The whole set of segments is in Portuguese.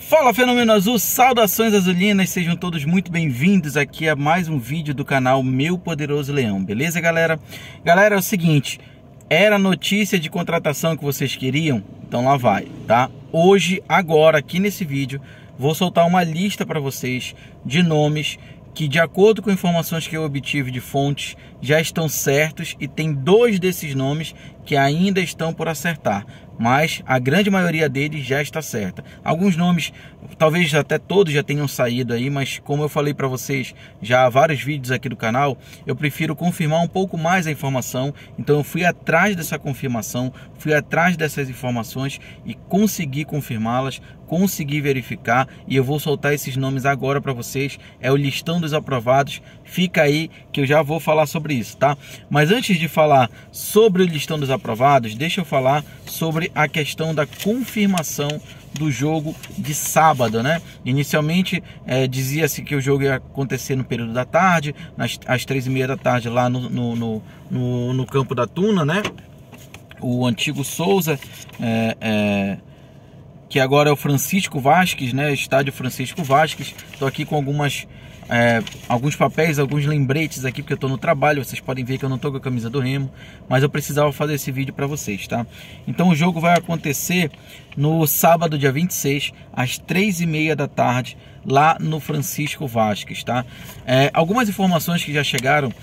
Fala, Fenômeno Azul, saudações azulinas, sejam todos muito bem-vindos aqui a mais um vídeo do canal Meu Poderoso Leão, beleza, galera? Galera, é o seguinte, era a notícia de contratação que vocês queriam? Então lá vai, tá? Hoje, agora, aqui nesse vídeo, vou soltar uma lista para vocês de nomes que, de acordo com informações que eu obtive de fontes, já estão certos, e tem dois desses nomes que ainda estão por acertar, mas a grande maioria deles já está certa. Alguns nomes, talvez até todos já tenham saído aí, mas como eu falei para vocês já há vários vídeos aqui do canal, eu prefiro confirmar um pouco mais a informação. Então eu fui atrás dessa confirmação, fui atrás dessas informações e consegui confirmá-las, consegui verificar, e eu vou soltar esses nomes agora para vocês. É o listão dos aprovados, fica aí que eu já vou falar sobre isso, tá? Mas antes de falar sobre o listão dos aprovados, deixa eu falar sobre a questão da confirmação do jogo de sábado, né? Inicialmente dizia-se que o jogo ia acontecer no período da tarde, às 3h30 da tarde, lá no campo da Tuna, né? O antigo Souza, que agora é o Francisco Vasques, né? Estádio Francisco Vasques. Estou aqui com alguns papéis, alguns lembretes aqui, porque eu estou no trabalho. Vocês podem ver que eu não estou com a camisa do Remo, mas eu precisava fazer esse vídeo para vocês, tá? Então o jogo vai acontecer no sábado, dia 26, às 3h30 da tarde, lá no Francisco Vasques, tá? Algumas informações que já chegaram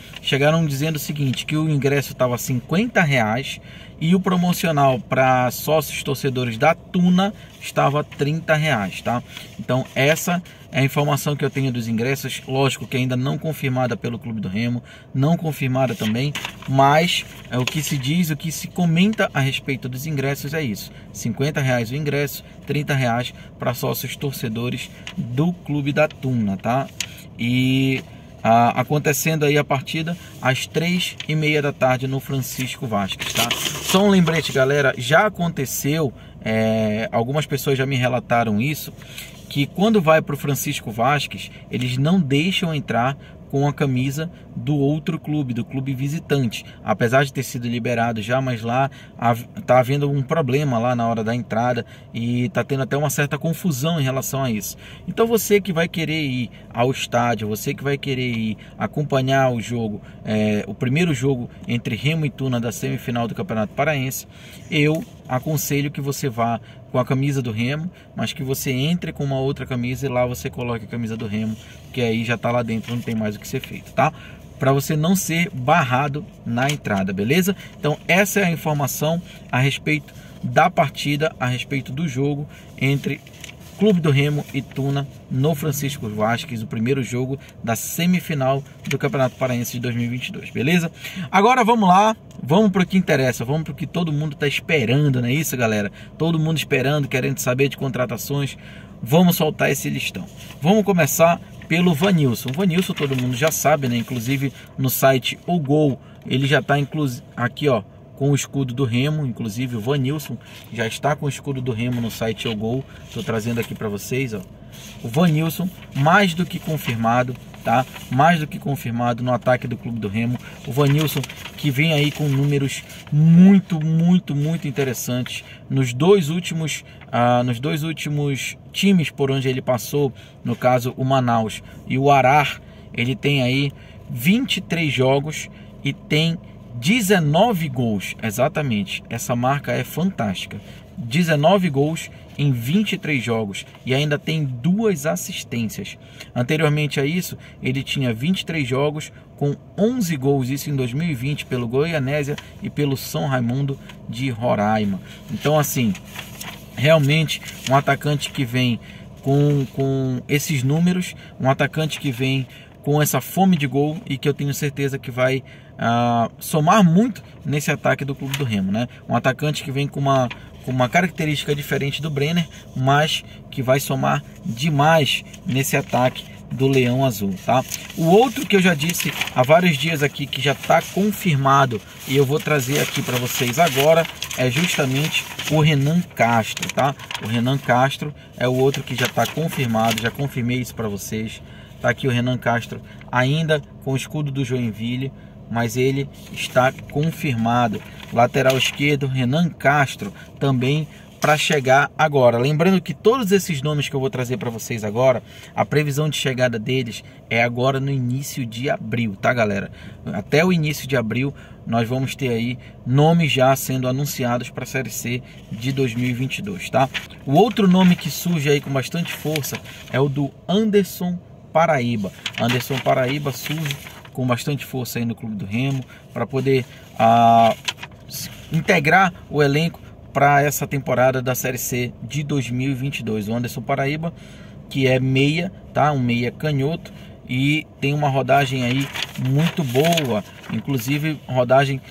dizendo o seguinte, que o ingresso estava R$50 e o promocional para sócios torcedores da Tuna estava R$30, tá? Então essa é a informação que eu tenho dos ingressos, lógico que ainda não confirmada pelo Clube do Remo, não confirmada também, mas o que se diz, o que se comenta a respeito dos ingressos é isso: R$50 o ingresso, R$30 para sócios torcedores do Clube da Tuna, tá? E acontecendo aí a partida às 3h30 da tarde no Francisco Vasques, tá? Só um lembrete, galera, já aconteceu, algumas pessoas já me relataram isso, que quando vai para o Francisco Vasques, eles não deixam entrar com a camisa do outro clube, do clube visitante, apesar de ter sido liberado já, mas lá tá havendo um problema lá na hora da entrada e tá tendo até uma certa confusão em relação a isso. Então você que vai querer ir ao estádio, você que vai querer ir acompanhar o jogo, o primeiro jogo entre Remo e Tuna da semifinal do Campeonato Paraense, eu aconselho que você vá com a camisa do Remo, mas que você entre com uma outra camisa e lá você coloque a camisa do Remo, que aí já tá lá dentro, não tem mais o que ser feito, tá? Para você não ser barrado na entrada, beleza? Então essa é a informação a respeito da partida, a respeito do jogo entre Clube do Remo e Tuna no Francisco Vasques, o primeiro jogo da semifinal do Campeonato Paraense de 2022, beleza? Agora vamos lá, vamos para o que interessa, vamos para o que todo mundo está esperando, não é isso, galera? Todo mundo esperando, querendo saber de contratações. Vamos soltar esse listão. Vamos começar pelo Vanilson. O Vanilson todo mundo já sabe, né? Inclusive no site O Gol, ele já está aqui, ó, com o escudo do Remo. Inclusive o Vanilson já está com o escudo do Remo no site O Gol. Estou trazendo aqui para vocês, ó. O Vanilson, mais do que confirmado, tá? Mais do que confirmado no ataque do Clube do Remo. O Vanilson que vem aí com números muito interessantes nos dois últimos times por onde ele passou, no caso o Manaus e o Arar. Ele tem aí 23 jogos e tem 19 gols, exatamente, essa marca é fantástica, 19 gols em 23 jogos e ainda tem 2 assistências. Anteriormente a isso, ele tinha 23 jogos com 11 gols, isso em 2020 pelo Goianésia e pelo São Raimundo de Roraima. Então assim, realmente um atacante que vem com esses números, um atacante que vem com essa fome de gol e que eu tenho certeza que vai somar muito nesse ataque do Clube do Remo, né? Um atacante que vem com uma característica diferente do Brenner, mas que vai somar demais nesse ataque do Leão Azul, tá? O outro que eu já disse há vários dias aqui, que já está confirmado e eu vou trazer aqui para vocês agora, é justamente o Renan Castro, tá? O Renan Castro é o outro que já está confirmado, já confirmei isso para vocês. Tá aqui o Renan Castro, ainda com o escudo do Joinville, mas ele está confirmado. Lateral esquerdo, Renan Castro, também para chegar agora. Lembrando que todos esses nomes que eu vou trazer para vocês agora, a previsão de chegada deles é agora no início de abril, tá, galera? Até o início de abril nós vamos ter aí nomes já sendo anunciados para a Série C de 2022, tá? O outro nome que surge aí com bastante força é o do Anderson Paraíba. Anderson Paraíba surge com bastante força aí no Clube do Remo para poder integrar o elenco para essa temporada da Série C de 2022. O Anderson Paraíba, que é meia, tá? Um meia canhoto e tem uma rodagem aí muito boa, inclusive rodagem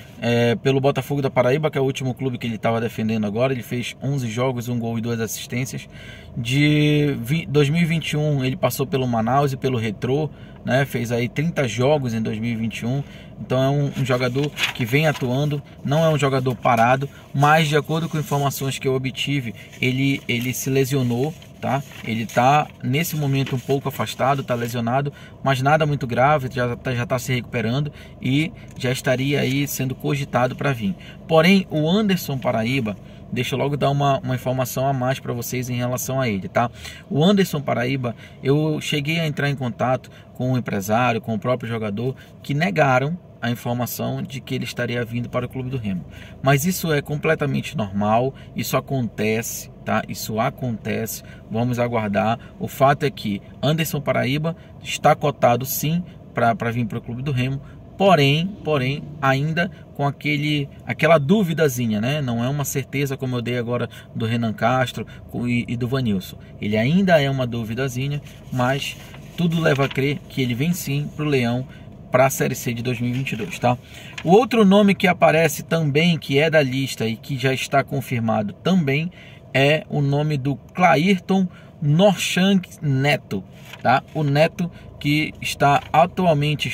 pelo Botafogo da Paraíba, que é o último clube que ele estava defendendo agora. Ele fez 11 jogos, 1 gol e 2 assistências. De 2021 ele passou pelo Manaus e pelo Retrô, né? Fez aí 30 jogos em 2021. Então é um jogador que vem atuando, não é um jogador parado, mas de acordo com informações que eu obtive, ele se lesionou, tá? Ele está nesse momento um pouco afastado, está lesionado, mas nada muito grave, já tá se recuperando e já estaria aí sendo cogitado para vir. Porém, o Anderson Paraíba, deixa eu logo dar uma informação a mais para vocês em relação a ele, tá? O Anderson Paraíba, eu cheguei a entrar em contato com o empresário, com o próprio jogador, que negaram a informação de que ele estaria vindo para o Clube do Remo. Mas isso é completamente normal, isso acontece, tá? Isso acontece, vamos aguardar. O fato é que Anderson Paraíba está cotado sim para vir para o Clube do Remo, porém, ainda com aquela duvidazinha, né? Não é uma certeza como eu dei agora do Renan Castro e do Vanilson. Ele ainda é uma duvidazinha, mas tudo leva a crer que ele vem sim para o Leão, para a Série C de 2022, tá? O outro nome que aparece também, que é da lista e que já está confirmado também, é o nome do Clairton Norchang Neto, tá? O Neto que estava atualmente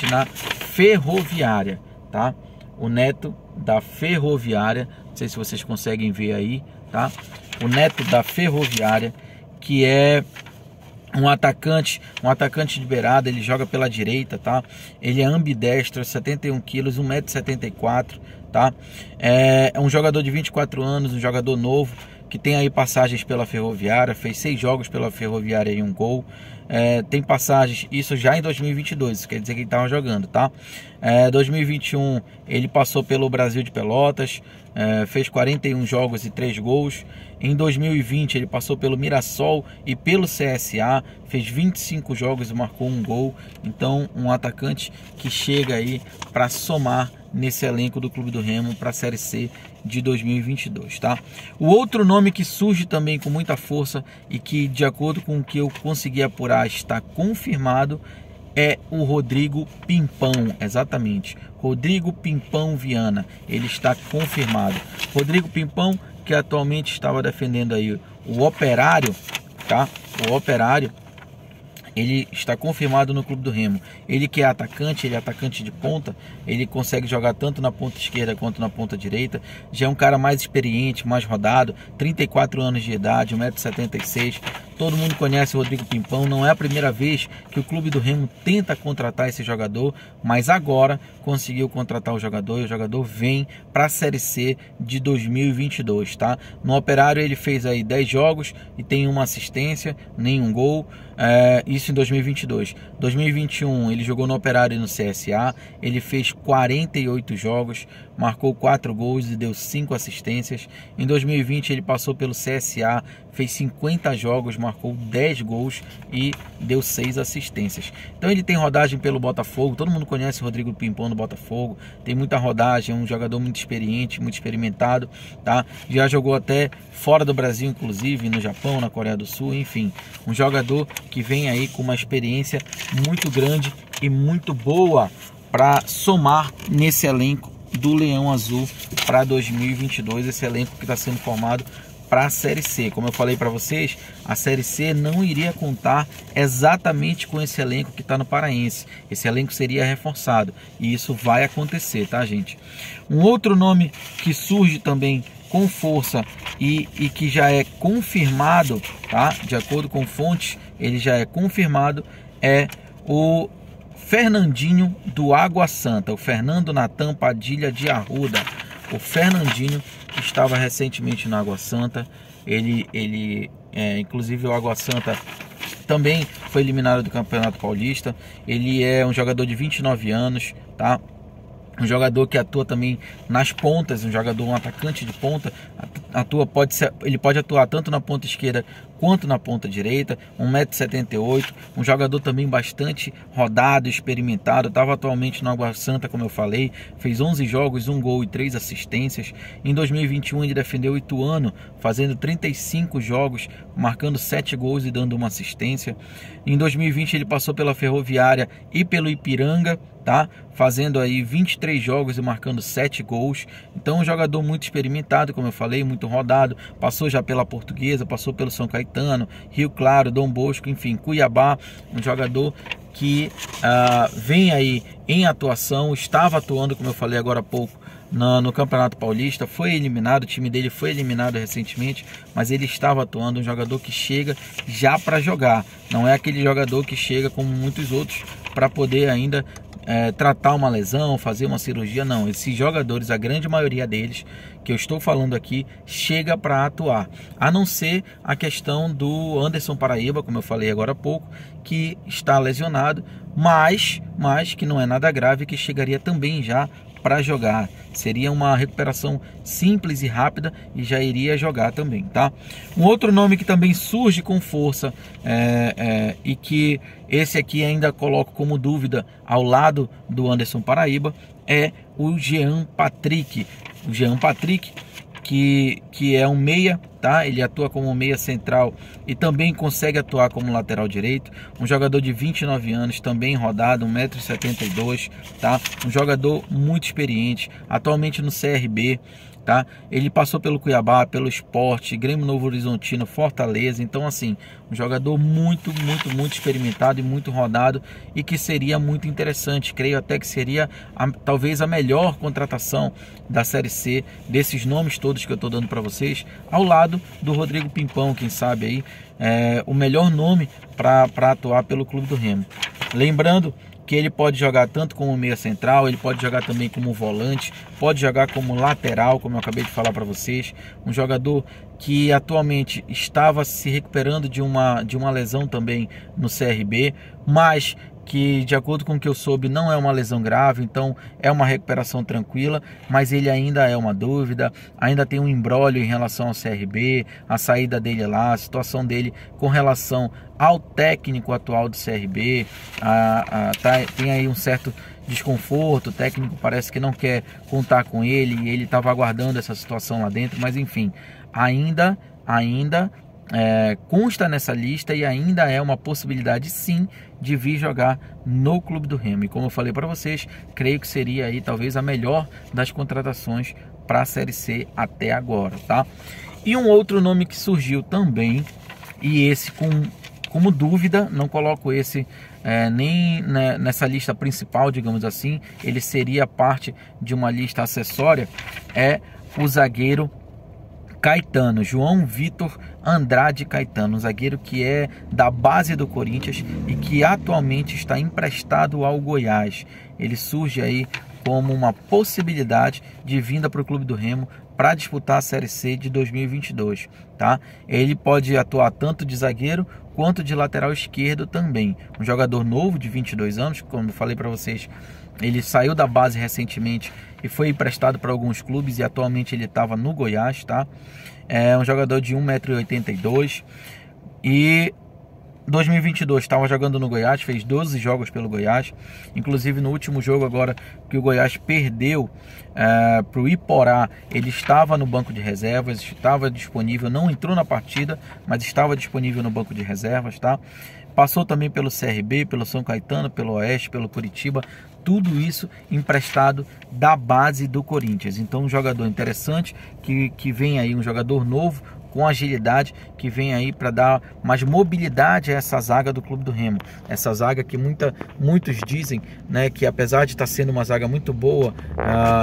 na Ferroviária, tá? O Neto da Ferroviária, não sei se vocês conseguem ver aí, tá? O Neto da Ferroviária, que é um atacante de beirada, ele joga pela direita, tá? Ele é ambidestro, 71 quilos, 1,74 m, tá? É um jogador de 24 anos, um jogador novo, que tem aí passagens pela Ferroviária, fez 6 jogos pela Ferroviária e 1 gol. Tem passagens, isso já em 2022, isso quer dizer que ele estava jogando, tá? 2021 ele passou pelo Brasil de Pelotas, fez 41 jogos e 3 gols. Em 2020 ele passou pelo Mirassol e pelo CSA, fez 25 jogos e marcou 1 gol. Então um atacante que chega aí para somar nesse elenco do Clube do Remo para a Série C de 2022, tá? O outro nome que surge também com muita força e que, de acordo com o que eu consegui apurar, está confirmado, é o Rodrigo Pimpão, exatamente, Rodrigo Pimpão Viana, ele está confirmado. Rodrigo Pimpão, que atualmente estava defendendo aí o Operário, tá? O Operário, ele está confirmado no Clube do Remo. Ele que é atacante, ele é atacante de ponta, ele consegue jogar tanto na ponta esquerda quanto na ponta direita. Já é um cara mais experiente, mais rodado, 34 anos de idade, 1,76 m. Todo mundo conhece o Rodrigo Pimpão, não é a primeira vez que o Clube do Remo tenta contratar esse jogador, mas agora conseguiu contratar o jogador e o jogador vem para a Série C de 2022, tá? No Operário ele fez aí 10 jogos e tem uma assistência, nenhum gol, isso em 2022. 2021 ele jogou no Operário e no CSA, ele fez 48 jogos, marcou 4 gols e deu 5 assistências. Em 2020 ele passou pelo CSA, fez 50 jogos, marcou 10 gols e deu 6 assistências. Então ele tem rodagem pelo Botafogo, todo mundo conhece o Rodrigo Pimpão do Botafogo, tem muita rodagem, é um jogador muito experiente, muito experimentado, tá? Já jogou até fora do Brasil, inclusive no Japão, na Coreia do Sul, enfim, um jogador que vem aí com uma experiência muito grande e muito boa para somar nesse elenco do Leão Azul para 2022, esse elenco que está sendo formado para a Série C. Como eu falei para vocês, a Série C não iria contar exatamente com esse elenco que está no Paraense. Esse elenco seria reforçado e isso vai acontecer, tá, gente? Um outro nome que surge também com força e que já é confirmado, tá? De acordo com fontes, ele já é confirmado, é o Fernandinho do Água Santa, o Fernando Natan Padilha de Arruda. o Fernandinho, que estava recentemente na Água Santa. Inclusive o Água Santa também foi eliminado do Campeonato Paulista. Ele é um jogador de 29 anos, tá? Um jogador que atua também nas pontas, um atacante de ponta, ele pode atuar tanto na ponta esquerda quanto na ponta direita, 1,78 m, um jogador também bastante rodado, experimentado, estava atualmente no Água Santa, como eu falei, fez 11 jogos, 1 gol e 3 assistências. Em 2021 ele defendeu o Ituano, fazendo 35 jogos, marcando 7 gols e dando uma assistência. Em 2020 ele passou pela Ferroviária e pelo Ipiranga, tá? Fazendo aí 23 jogos e marcando 7 gols. Então um jogador muito experimentado, como eu falei, muito rodado, passou já pela Portuguesa, passou pelo São Caetano, Rio Claro, Dom Bosco, enfim, Cuiabá. Um jogador que vem aí em atuação, estava atuando, como eu falei agora há pouco, no Campeonato Paulista, foi eliminado, o time dele foi eliminado recentemente, mas ele estava atuando, um jogador que chega já para jogar, não é aquele jogador que chega como muitos outros para poder ainda tratar uma lesão, fazer uma cirurgia. Não, esses jogadores, a grande maioria deles que eu estou falando aqui, chega para atuar, a não ser a questão do Anderson Paraíba, como eu falei agora há pouco, que está lesionado, mas que não é nada grave, que chegaria também já para jogar. Seria uma recuperação simples e rápida e já iria jogar também, tá? Um outro nome que também surge com força e que esse aqui ainda coloco como dúvida ao lado do Anderson Paraíba é o Jean Patrick. O Jean Patrick, que é um meia, tá? Ele atua como meia central e também consegue atuar como lateral direito. Um jogador de 29 anos, também rodado, 1,72 m, tá? Um jogador muito experiente, atualmente no CRB, tá? Ele passou pelo Cuiabá, pelo Sport, Grêmio Novo Horizontino, Fortaleza. Então assim, um jogador muito experimentado e muito rodado, e que seria muito interessante. Creio até que seria talvez a melhor contratação da Série C, desses nomes todos que eu estou dando para vocês, ao lado do Rodrigo Pimpão, quem sabe aí o melhor nome para atuar pelo Clube do Remo. Lembrando que ele pode jogar tanto como meia central, ele pode jogar também como volante, pode jogar como lateral, como eu acabei de falar para vocês. Um jogador que atualmente estava se recuperando de uma lesão também no CRB, mas que, de acordo com o que eu soube, não é uma lesão grave, então é uma recuperação tranquila, mas ele ainda é uma dúvida, ainda tem um imbróglio em relação ao CRB, a saída dele lá, a situação dele com relação ao técnico atual do CRB, tem aí um certo desconforto, o técnico parece que não quer contar com ele, e ele estava aguardando essa situação lá dentro, mas enfim, ainda consta nessa lista e ainda é uma possibilidade sim de vir jogar no Clube do Remo. E como eu falei para vocês, creio que seria aí talvez a melhor das contratações para a Série C até agora, tá? E um outro nome que surgiu também, e esse como dúvida, não coloco esse nem nessa lista principal, digamos assim, ele seria parte de uma lista acessória, é o zagueiro Caetano, João Vitor Andrade Caetano, um zagueiro que é da base do Corinthians e que atualmente está emprestado ao Goiás. Ele surge aí como uma possibilidade de vinda para o Clube do Remo para disputar a Série C de 2022, tá? Ele pode atuar tanto de zagueiro quanto de lateral esquerdo também. Um jogador novo de 22 anos, como eu falei para vocês, ele saiu da base recentemente e foi emprestado para alguns clubes e atualmente ele estava no Goiás, tá? É um jogador de 1,82 m e 2022 estava jogando no Goiás, fez 12 jogos pelo Goiás, inclusive no último jogo agora que o Goiás perdeu para o Iporá, ele estava no banco de reservas, estava disponível, não entrou na partida, mas estava disponível no banco de reservas, tá? Passou também pelo CRB, pelo São Caetano, pelo Oeste, pelo Curitiba, tudo isso emprestado da base do Corinthians. Então um jogador interessante, que vem aí, um jogador novo, com agilidade, que vem aí para dar mais mobilidade a essa zaga do Clube do Remo. Essa zaga que muitos dizem, né, que apesar de estar sendo uma zaga muito boa,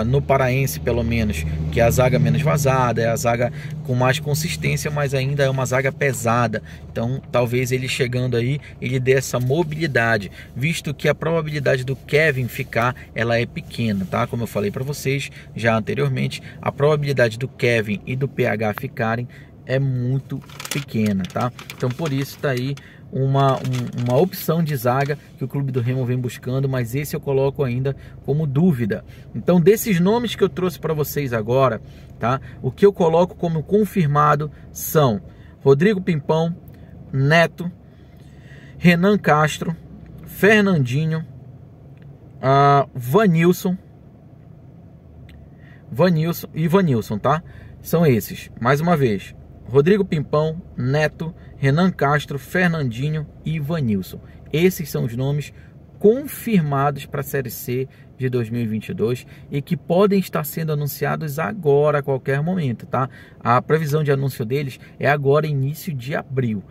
no Paraense pelo menos, que é a zaga menos vazada, é a zaga com mais consistência, mas ainda é uma zaga pesada. Então talvez ele chegando aí, ele dê essa mobilidade, visto que a probabilidade do Kevin ficar, ela é pequena, tá? Como eu falei para vocês já anteriormente, a probabilidade do Kevin e do PH ficarem é muito pequena, tá? Então por isso tá aí uma opção de zaga que o Clube do Remo vem buscando, mas esse eu coloco ainda como dúvida. Então desses nomes que eu trouxe para vocês agora, tá? O que eu coloco como confirmado são Rodrigo Pimpão, Neto, Renan Castro, Fernandinho, Vanilson e Vanilson, tá? São esses, mais uma vez, Rodrigo Pimpão, Neto, Renan Castro, Fernandinho e Vanilson. Esses são os nomes confirmados para a Série C de 2022 e que podem estar sendo anunciados agora, a qualquer momento, tá? A previsão de anúncio deles é agora, início de abril,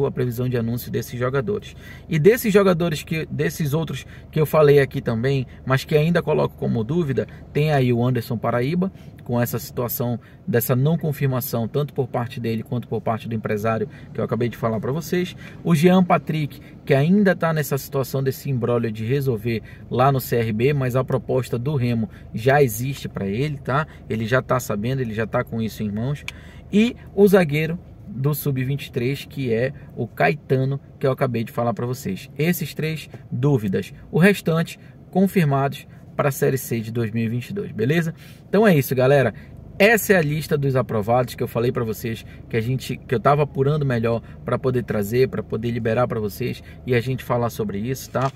a previsão de anúncio desses jogadores. E desses jogadores, desses outros que eu falei aqui também, mas que ainda coloco como dúvida, tem aí o Anderson Paraíba, com essa situação dessa não confirmação, tanto por parte dele quanto por parte do empresário, que eu acabei de falar para vocês. O Jean Patrick, que ainda está nessa situação desse imbróglio de resolver lá no CRB, mas a proposta do Remo já existe para ele, tá? Ele já está sabendo, ele já está com isso em mãos. E o zagueiro do Sub-23, que é o Caetano, que eu acabei de falar para vocês. Esses 3 dúvidas. O restante confirmados para a Série C de 2022, beleza? Então é isso, galera. Essa é a lista dos aprovados que eu falei para vocês, que eu estava apurando melhor para poder trazer, para poder liberar para vocês e a gente falar sobre isso, tá?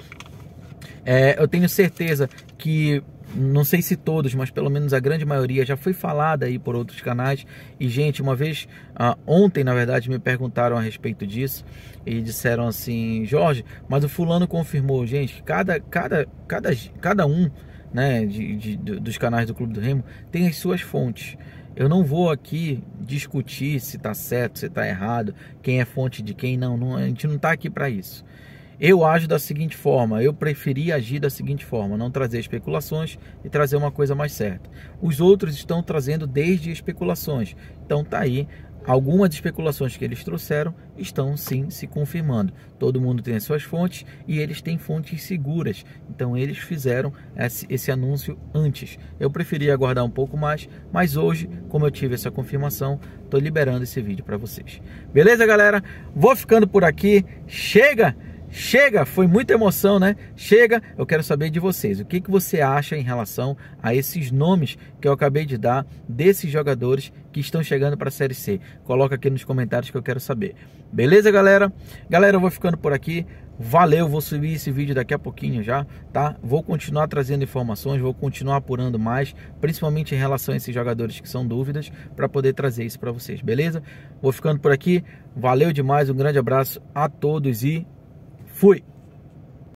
Eu tenho certeza que, não sei se todos, mas pelo menos a grande maioria já foi falada aí por outros canais. E, gente, uma vez, ontem, na verdade, me perguntaram a respeito disso e disseram assim: Jorge, mas o fulano confirmou. Gente, cada um, né, dos canais do Clube do Remo tem as suas fontes. Eu não vou aqui discutir se está certo, se está errado, quem é fonte de quem. Não, a gente não está aqui para isso. Eu ajo da seguinte forma, eu preferi agir da seguinte forma, não trazer especulações e trazer uma coisa mais certa. Os outros estão trazendo desde especulações, então tá aí, algumas especulações que eles trouxeram estão sim se confirmando. Todo mundo tem as suas fontes e eles têm fontes seguras, então eles fizeram esse anúncio antes. Eu preferi aguardar um pouco mais, mas hoje, como eu tive essa confirmação, estou liberando esse vídeo para vocês. Beleza, galera? Vou ficando por aqui, chega! Foi muita emoção, né? Chega, eu quero saber de vocês. O que você acha em relação a esses nomes que eu acabei de dar, desses jogadores que estão chegando para a Série C? Coloca aqui nos comentários que eu quero saber. Beleza, galera? Galera, eu vou ficando por aqui. Valeu, vou subir esse vídeo daqui a pouquinho já, tá? Vou continuar trazendo informações, vou continuar apurando mais, principalmente em relação a esses jogadores que são dúvidas, para poder trazer isso para vocês, beleza? Vou ficando por aqui. Valeu demais, um grande abraço a todos e fui!